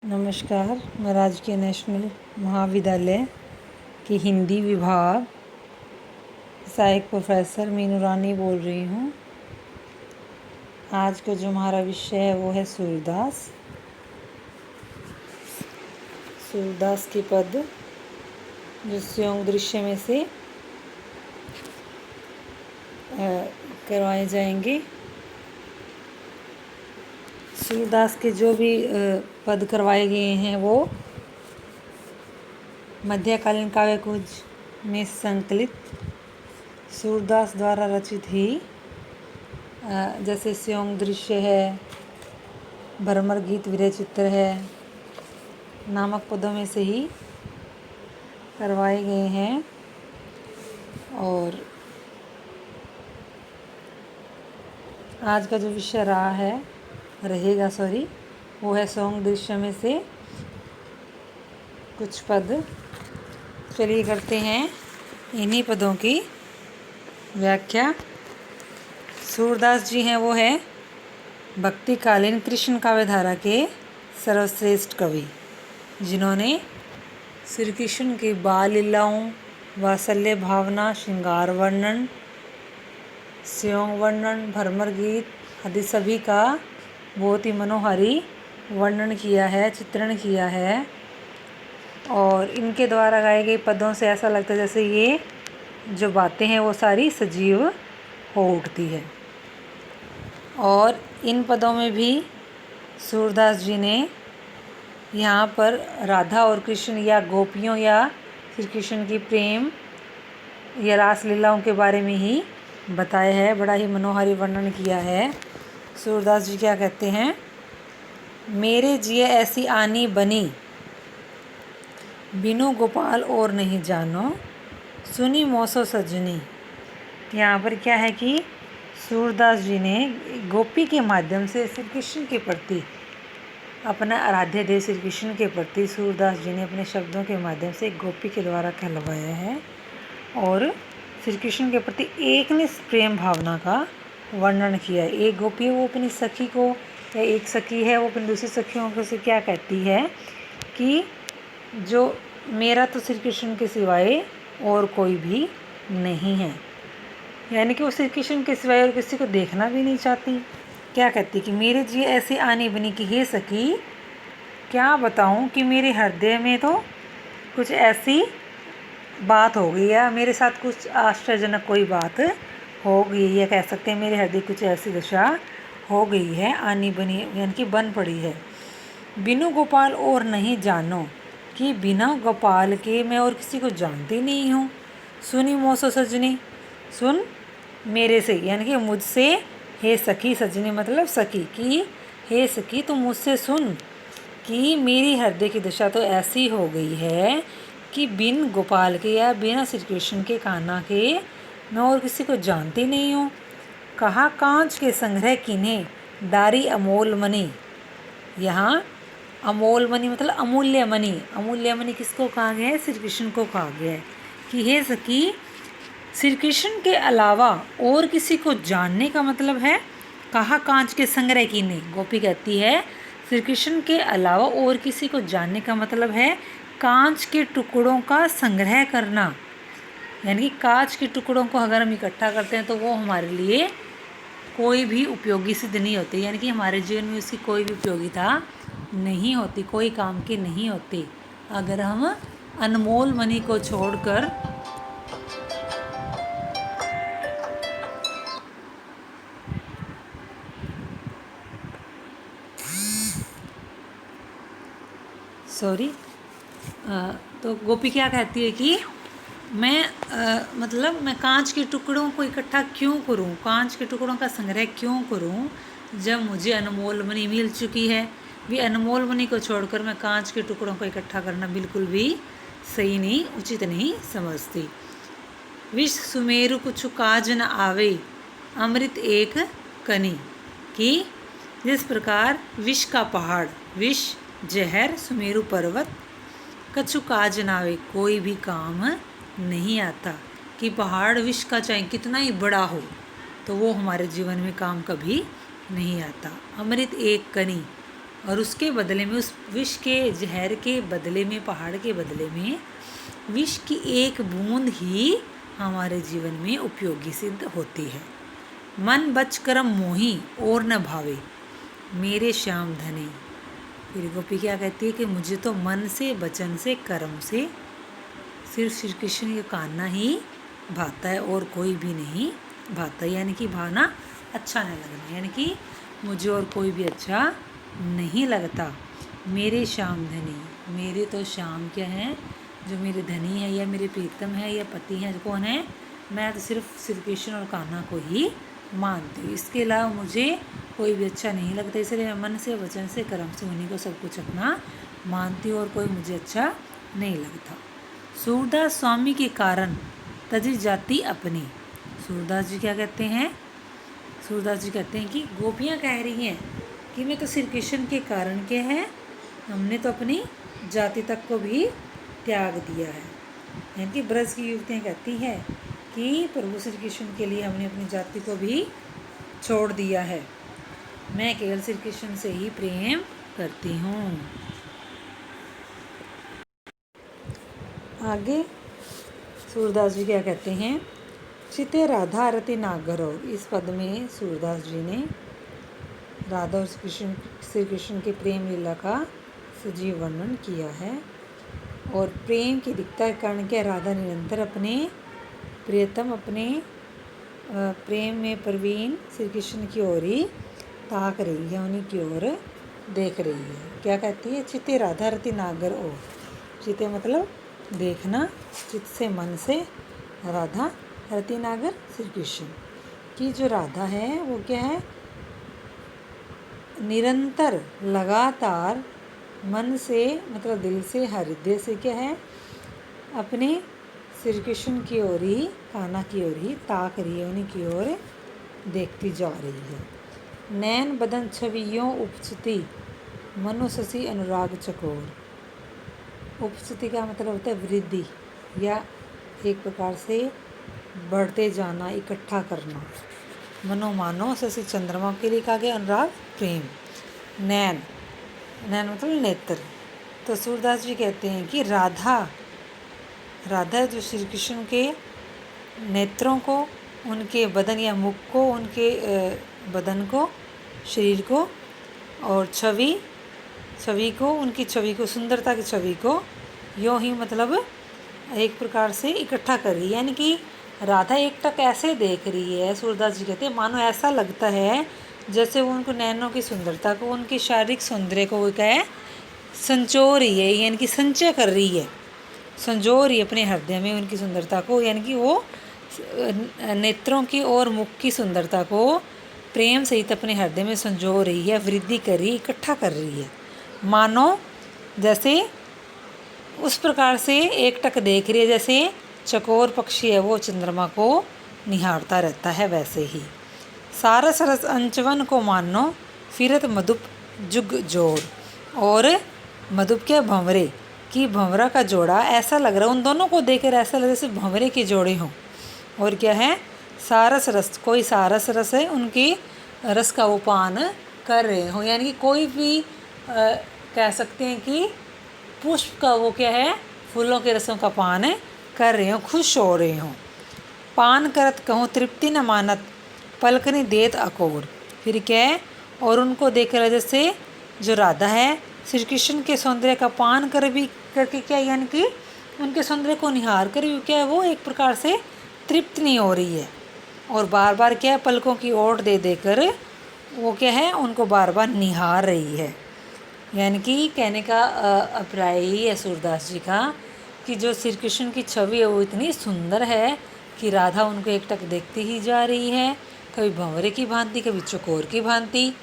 नमस्कार, मैं राजकीय नेशनल महाविद्यालय की हिंदी विभाग सहायक प्रोफेसर मीनू रानी बोल रही हूँ। आज का जो हमारा विषय है वो है सूरदास। सूरदास के पद जो संयोग दृश्य में से करवाए जाएंगे। सूरदास के जो भी पद करवाए गए हैं वो मध्यकालीन काव्यकुंज में संकलित सूरदास द्वारा रचित ही जैसे संयोग दृश्य है, भ्रमर गीत, विरचित्र है नामक पदों में से ही करवाए गए हैं। और आज का जो विषय रहेगा वो है संयोग दृश्य में से कुछ पद। चलिए करते हैं इन्हीं पदों की व्याख्या। सूरदास जी हैं वो है भक्तिकालीन कृष्ण काव्यधारा के सर्वश्रेष्ठ कवि, जिन्होंने श्री कृष्ण की बाल लीलाओं, वात्सल्य भावना, श्रृंगार वर्णन, संयोग वर्णन, भ्रमर गीत आदि सभी का बहुत ही मनोहारी वर्णन किया है, चित्रण किया है। और इनके द्वारा गाए गए पदों से ऐसा लगता है जैसे ये जो बातें हैं वो सारी सजीव हो उठती है। और इन पदों में भी सूरदास जी ने यहाँ पर राधा और कृष्ण या गोपियों या श्री कृष्ण की प्रेम या रास लीलाओं के बारे में ही बताया है, बड़ा ही मनोहारी वर्णन किया है। सूरदास जी क्या कहते हैं? मेरे जिए ऐसी आनी बनी, बिनु गोपाल और नहीं जानो, सुनी मौसो सजनी। यहाँ पर क्या है कि सूरदास जी ने गोपी के माध्यम से श्री कृष्ण के प्रति, अपना आराध्य देव श्री कृष्ण के प्रति सूरदास जी ने अपने शब्दों के माध्यम से गोपी के द्वारा कहलवाया है। और श्री कृष्ण के प्रति एकनिष्ठ प्रेम भावना का वर्णन किया है। एक गोपी है वो अपनी सखी को, या एक सखी है वो अपनी दूसरी सखियों को से क्या कहती है कि जो मेरा तो श्री कृष्ण के सिवाय और कोई भी नहीं है, यानी कि वो श्री कृष्ण के सिवाय और किसी को देखना भी नहीं चाहती। क्या कहती कि मेरे जी ऐसी आनी बनी कि हे सखी, क्या बताऊं कि मेरे हृदय में तो कुछ ऐसी बात हो गई है, मेरे साथ कुछ आश्चर्यजनक कोई बात हो गई है, कह सकते हैं मेरे हृदय कुछ ऐसी दशा हो गई है, आनी बनी यानी कि बन पड़ी है। बिनु गोपाल और नहीं जानो, कि बिना गोपाल के मैं और किसी को जानती नहीं हूँ। सुनी मौसो सजनी, सुन मेरे से यानी कि मुझसे, हे सखी, सजनी मतलब सखी, कि हे सखी तुम मुझसे सुन कि मेरी हृदय की दशा तो ऐसी हो गई है कि बिन गोपाल के या बिना श्री कृष्ण के कान्हा के मैं और किसी को जानती नहीं हूँ। कहा कांच के संग्रह किन्हें, दारी अमोल मणि। यहाँ अमोल मणि मतलब अमूल्य मणि। अमूल्य मणि किसको कहा गया है? श्री कृष्ण को कहा गया है कि हे सखी, श्री कृष्ण के अलावा और किसी को जानने का मतलब है, कहा कांच के संग्रह कीने। गोपी कहती है श्री कृष्ण के अलावा और किसी को जानने का मतलब है कांच के टुकड़ों का संग्रह करना, यानी कि कांच के टुकड़ों को अगर हम इकट्ठा करते हैं तो वो हमारे लिए कोई भी उपयोगी सिद्ध नहीं होती, यानी कि हमारे जीवन में उसकी कोई भी उपयोगिता नहीं होती, कोई काम के नहीं होते अगर हम अनमोल मणि को छोड़कर तो गोपी क्या कहती है कि मैं कांच के टुकड़ों को इकट्ठा क्यों करूं, कांच के टुकड़ों का संग्रह क्यों करूं, जब मुझे अनमोल मणि मिल चुकी है। भी अनमोल मणि को छोड़कर मैं कांच के टुकड़ों को इकट्ठा करना बिल्कुल भी सही नहीं, उचित नहीं समझती। विष सुमेरु कुछ काज न आवे, अमृत एक कनी। कि जिस प्रकार विष का पहाड़, विष जहर, सुमेरु पर्वत, कछु काज न आवे कोई भी काम नहीं आता, कि पहाड़ विष का चाहे कितना ही बड़ा हो तो वो हमारे जीवन में काम कभी नहीं आता। अमृत एक कनी, और उसके बदले में, उस विष के जहर के बदले में, पहाड़ के बदले में विष की एक बूंद ही हमारे जीवन में उपयोगी सिद्ध होती है। मन बच करम मोही और न भावे, मेरे श्याम धने। फिर गोपी क्या कहती है कि मुझे तो मन से, वचन से, कर्म से सिर्फ श्री कृष्ण का कान्हा ही भाता है और कोई भी नहीं भाता। यानी कि भाना अच्छा नहीं लगना, यानी कि मुझे और कोई भी अच्छा नहीं लगता। मेरे श्याम धनी, मेरे तो श्याम क्या है, जो मेरे धनी है या मेरे प्रीतम है या पति हैं, जो कौन है, मैं तो सिर्फ श्री कृष्ण और कान्हा को ही मानती हूँ। इसके अलावा मुझे कोई भी अच्छा नहीं लगता, इसलिए मैं मन से, वचन से, कर्म से उन्हीं को सब कुछ अपना मानती हूँ और कोई मुझे अच्छा नहीं लगता। सूरदास स्वामी के कारण तजी जाति अपनी। सूरदास जी क्या कहते हैं, सूरदास जी कहते हैं कि गोपियाँ कह रही हैं कि मैं तो श्री कृष्ण के कारण के हैं, हमने तो अपनी जाति तक को भी त्याग दिया है। यानी कि ब्रज की युवतियाँ कहती हैं कि प्रभु श्री कृष्ण के लिए हमने अपनी जाति को भी छोड़ दिया है, मैं केवल श्री कृष्ण से ही प्रेम करती हूँ। आगे सूरदास जी क्या कहते हैं, चिते राधा रति नागरो। इस पद में सूरदास जी ने राधा और श्री कृष्ण के प्रेम लीला का सजीव वर्णन किया है। और प्रेम की दिक्कत के कारण क्या, राधा निरंतर अपने प्रियतम, अपने प्रेम में प्रवीण श्री कृष्ण की ओर ही ताक रही है, उन्हीं की ओर देख रही है। क्या कहती है, चिते राधा रति नागर ओ। चिते मतलब देखना, चित से, मन से, राधा, रति नागर श्री कृष्ण की जो राधा है वो क्या है, निरंतर लगातार मन से मतलब दिल से, हृदय से क्या है, अपने श्री कृष्ण की ओर ही, कान्हा की ओर ही ताक रही है, उन्हीं की ओर देखती जा रही है। नैन बदन छवियों उपचती, मनुशसी अनुराग चकोर। उपस्थिति का मतलब होता है वृद्धि या एक प्रकार से बढ़ते जाना, इकट्ठा करना। मनो मानो शशि चंद्रमा के लिए कहा गया अनुराग प्रेम। नैन, नैन मतलब नेत्र। तो सूरदास जी कहते हैं कि राधा जो श्री कृष्ण के नेत्रों को, उनके बदन या मुख को, उनके बदन को, शरीर को और छवि को, उनकी छवि को, सुंदरता की छवि को यूँ ही मतलब एक प्रकार से इकट्ठा कर रही है। यानी कि राधा एकटक ऐसे देख रही है, सूरदास जी कहते हैं मानो ऐसा लगता है जैसे वो उनको नैनों की सुंदरता को, उनकी शारीरिक सौंदर्य को वो क्या है, संचो रही है, यानी कि संचय कर रही है, संजो रही है अपने हृदय में उनकी सुंदरता को। यानी कि वो नेत्रों की और मुख की सुंदरता को प्रेम सहित अपने हृदय में संजो रही है, वृद्धि कर रही है, इकट्ठा कर रही है। मानो जैसे उस प्रकार से एकटक देख रही है, जैसे चकोर पक्षी है वो चंद्रमा को निहारता रहता है, वैसे ही। सारस रस अंचवन को मानो फिरत मधुप जुग जोड़। और मधुप क्या, भंवरे की, भंवरा का जोड़ा ऐसा लग रहा है, उन दोनों को देखकर ऐसा लग रहा है जैसे भंवरे के जोड़े हों। और क्या है, सारस रस, कोई सारस रस है, उनकी रस का वो पान कर रहे हो। यानी कि कोई भी कह सकते हैं कि पुष्प का वो क्या है, फूलों के रसों का पान कर रहे हो, खुश हो रहे हो। पान करत कहूँ तृप्ति न मानत, पलकनी देत अकोर। फिर क्या है, और उनको देखकर जैसे जो राधा है श्री कृष्ण के सौंदर्य का पान करके क्या, यानी कि उनके सौंदर्य को निहार कर क्या है, वो एक प्रकार से तृप्त नहीं हो रही है, और बार बार क्या है, पलकों की ओट दे देकर वो क्या है, उनको बार बार निहार रही है। यानी कि कहने का अभिप्राय ही है सूरदास जी का कि जो श्री कृष्ण की छवि है वो इतनी सुंदर है कि राधा उनको एकटक देखती ही जा रही है, कभी भंवरे की भांति, कभी चकोर की भांति,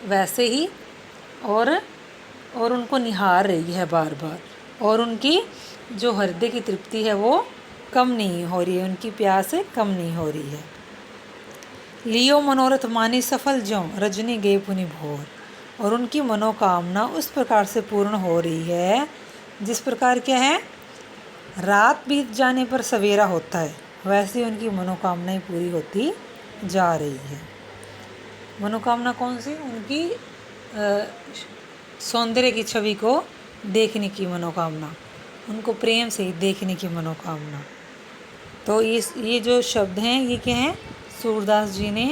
वैसे ही, और उनको निहार रही है बार बार। और उनकी जो हृदय की तृप्ति है वो कम नहीं हो रही है, उनकी प्यास कम नहीं हो रही है। लियो मनोरथ मानी सफल ज्यों, रजनी गे पुनि भोर। और उनकी मनोकामना उस प्रकार से पूर्ण हो रही है जिस प्रकार क्या है, रात बीत जाने पर सवेरा होता है, वैसे उनकी मनोकामनाएं पूरी होती जा रही है। मनोकामना कौन सी, उनकी सौंदर्य की छवि को देखने की मनोकामना, उनको प्रेम से देखने की मनोकामना। तो ये जो शब्द हैं ये क्या हैं, सूरदास जी ने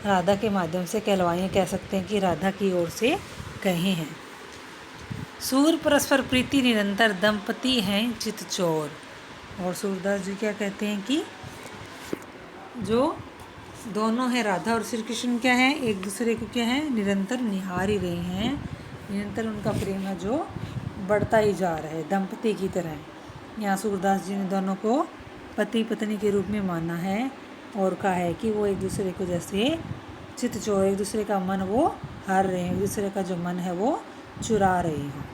राधा के माध्यम से कहलवाए, कह सकते हैं कि राधा की ओर से कहे हैं। सूर परस्पर प्रीति निरंतर, दंपति हैं चित चोर। और सूरदास जी क्या कहते हैं कि जो दोनों हैं, राधा और श्री कृष्ण क्या है, एक दूसरे को क्या है, निरंतर निहार ही रहे हैं। निरंतर उनका प्रेम है जो बढ़ता ही जा रहा है, दंपति की तरह। यहाँ सूरदास जी ने दोनों को पति पत्नी के रूप में माना है और कहा है कि वो एक दूसरे को जैसे चित चोर, एक दूसरे का मन वो हार रहे हैं, एक दूसरे का जो मन है वो चुरा रहे हैं।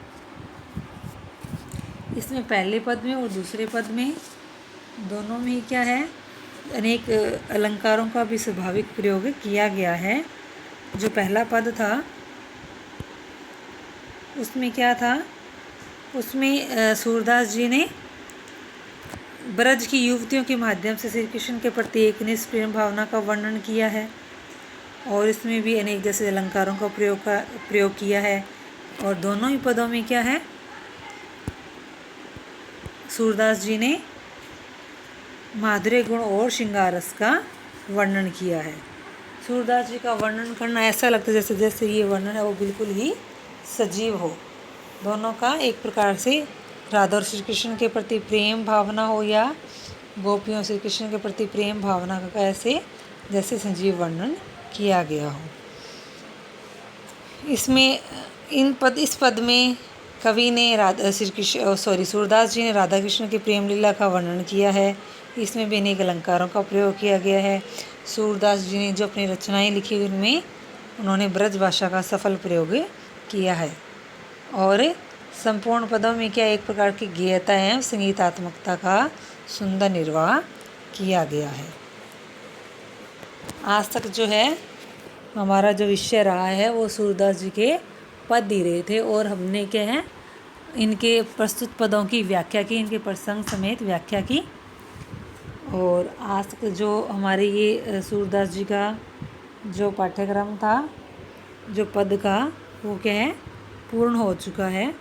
इसमें पहले पद में और दूसरे पद में दोनों में क्या है, अनेक अलंकारों का भी स्वाभाविक प्रयोग किया गया है। जो पहला पद था उसमें क्या था, उसमें सूरदास जी ने ब्रज की युवतियों के माध्यम से श्री कृष्ण के प्रति एक निष्ठ प्रेम भावना का वर्णन किया है। और इसमें भी अनेक जैसे अलंकारों का प्रयोग किया है। और दोनों ही पदों में क्या है, सूरदास जी ने माधुर्य गुण और श्रृंगार रस का वर्णन किया है। सूरदास जी का वर्णन करना ऐसा लगता है जैसे जैसे ये वर्णन है वो बिल्कुल ही सजीव हो। दोनों का एक प्रकार से राधा और श्री कृष्ण के प्रति प्रेम भावना हो या गोपियों श्री कृष्ण के प्रति प्रेम भावना का ऐसे जैसे सजीव वर्णन किया गया हो। इसमें इस पद में कवि ने सूरदास जी ने राधा कृष्ण की प्रेम लीला का वर्णन किया है। इसमें भी अनेक अलंकारों का प्रयोग किया गया है। सूरदास जी ने जो अपनी रचनाएं लिखी उनमें उन्होंने ब्रज भाषा का सफल प्रयोग किया है। और संपूर्ण पदों में क्या एक प्रकार की गेयता एवं संगीतात्मकता का सुंदर निर्वाह किया गया है। आज तक जो है हमारा जो विषय रहा है वो सूरदास जी के पद ही रहे थे और हमने क्या है इनके प्रस्तुत पदों की व्याख्या की, इनके प्रसंग समेत व्याख्या की। और आज तक जो हमारे ये सूरदास जी का जो पाठ्यक्रम था जो पद का वो क्या है पूर्ण हो चुका है।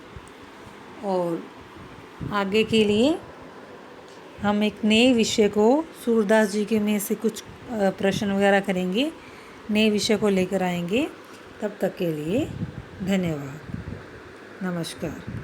और आगे के लिए हम एक नए विषय को सूरदास जी के में से कुछ प्रश्न वगैरह करेंगे, नए विषय को लेकर आएंगे। तब तक के लिए धन्यवाद, नमस्कार।